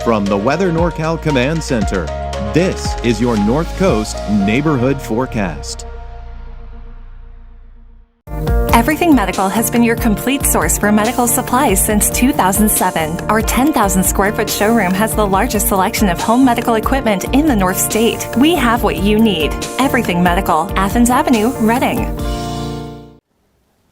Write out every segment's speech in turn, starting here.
From the Weather NorCal Command Center, this is your North Coast Neighborhood Forecast. Everything Medical has been your complete source for medical supplies since 2007. Our 10,000 square foot showroom has the largest selection of home medical equipment in the North State. We have what you need. Everything Medical, Athens Avenue, Reading.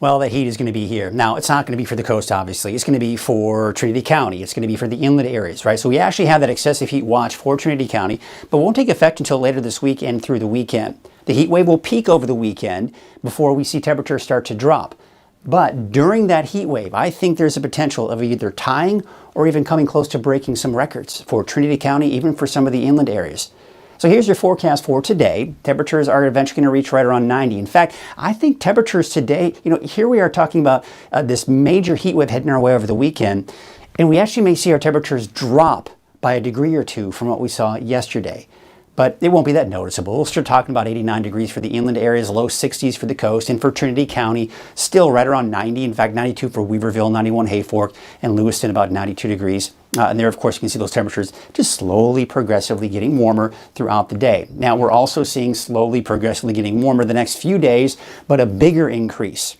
Well, the heat is going to be here. Now, it's not going to be for the coast, obviously. It's going to be for Trinity County. It's going to be for the inland areas, right? So we actually have that excessive heat watch for Trinity County, but won't take effect until later this week and through the weekend. The heat wave will peak over the weekend before we see temperatures start to drop. But during that heat wave, I think there's a potential of either tying or even coming close to breaking some records for Trinity County, even for some of the inland areas. So here's your forecast for today. Temperatures are eventually going to reach right around 90. In fact, I think temperatures today, here we are talking about this major heat wave heading our way over the weekend, and we actually may see our temperatures drop by a degree or two from what we saw yesterday. But it won't be that noticeable. We'll start talking about 89 degrees for the inland areas, low 60s for the coast, and for Trinity County, still right around 90. In fact, 92 for Weaverville, 91 Hayfork, and Lewiston about 92 degrees. And there, of course, you can see those temperatures just slowly, progressively getting warmer throughout the day. Now, we're also seeing slowly, progressively getting warmer the next few days, but a bigger increase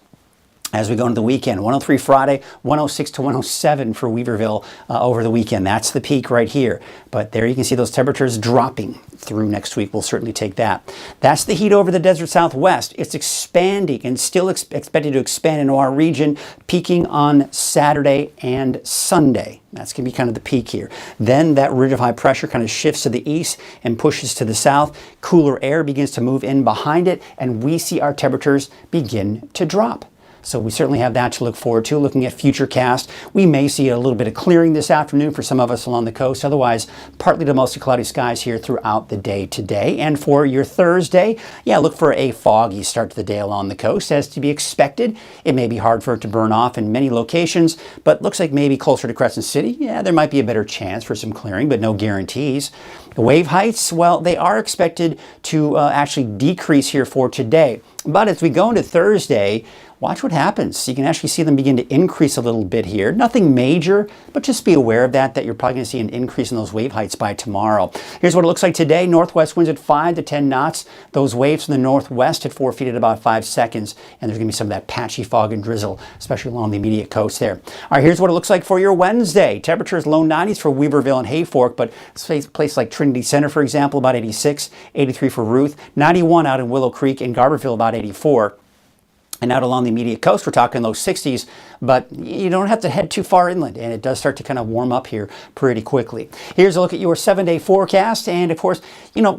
as we go into the weekend. 103 Friday, 106 to 107 for Weaverville over the weekend. That's the peak right here. But there you can see those temperatures dropping through next week. We'll certainly take that. That's the heat over the desert Southwest. It's expanding and still expected to expand into our region, peaking on Saturday and Sunday. That's going to be kind of the peak here. Then that ridge of high pressure kind of shifts to the east and pushes to the south. Cooler air begins to move in behind it, and we see our temperatures begin to drop. So we certainly have that to look forward to. Looking at future cast, we may see a little bit of clearing this afternoon for some of us along the coast. Otherwise, partly to mostly cloudy skies here throughout the day today. And for your Thursday, look for a foggy start to the day along the coast. As to be expected, it may be hard for it to burn off in many locations, but looks like maybe closer to Crescent City, there might be a better chance for some clearing, but no guarantees. The wave heights, well, they are expected to actually decrease here for today. But as we go into Thursday, watch what happens. You can actually see them begin to increase a little bit here. Nothing major, but just be aware of that you're probably going to see an increase in those wave heights by tomorrow. Here's what it looks like today. Northwest winds at 5 to 10 knots. Those waves from the northwest at 4 feet at about 5 seconds. And there's going to be some of that patchy fog and drizzle, especially along the immediate coast there. All right, here's what it looks like for your Wednesday. Temperatures low 90s for Weaverville and Hayfork, but a place like Trinity Center, for example, about 86, 83 for Ruth, 91 out in Willow Creek and Garberville, about 84. And out along the immediate coast, we're talking low 60s, but you don't have to head too far inland, and it does start to kind of warm up here pretty quickly. Here's a look at your 7-day forecast, and of course,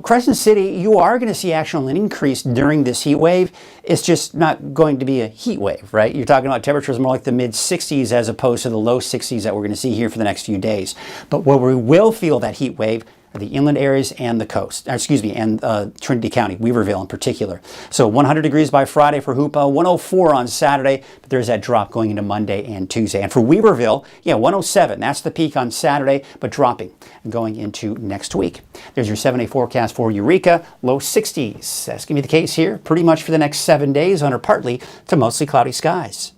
Crescent City, you are going to see actual increase during this heat wave. It's just not going to be a heat wave, right? You're talking about temperatures more like the mid-60s as opposed to the low 60s that we're going to see here for the next few days. But where we will feel that heat wave are the inland areas and the coast, and Trinity County, Weaverville in particular. So 100 degrees by Friday for Hoopa, 104 on Saturday, but there's that drop going into Monday and Tuesday. And for Weaverville, 107, that's the peak on Saturday, but dropping going into next week. There's your 7-day forecast for Eureka, low 60s. That's going to be the case here pretty much for the next 7 days under partly to mostly cloudy skies.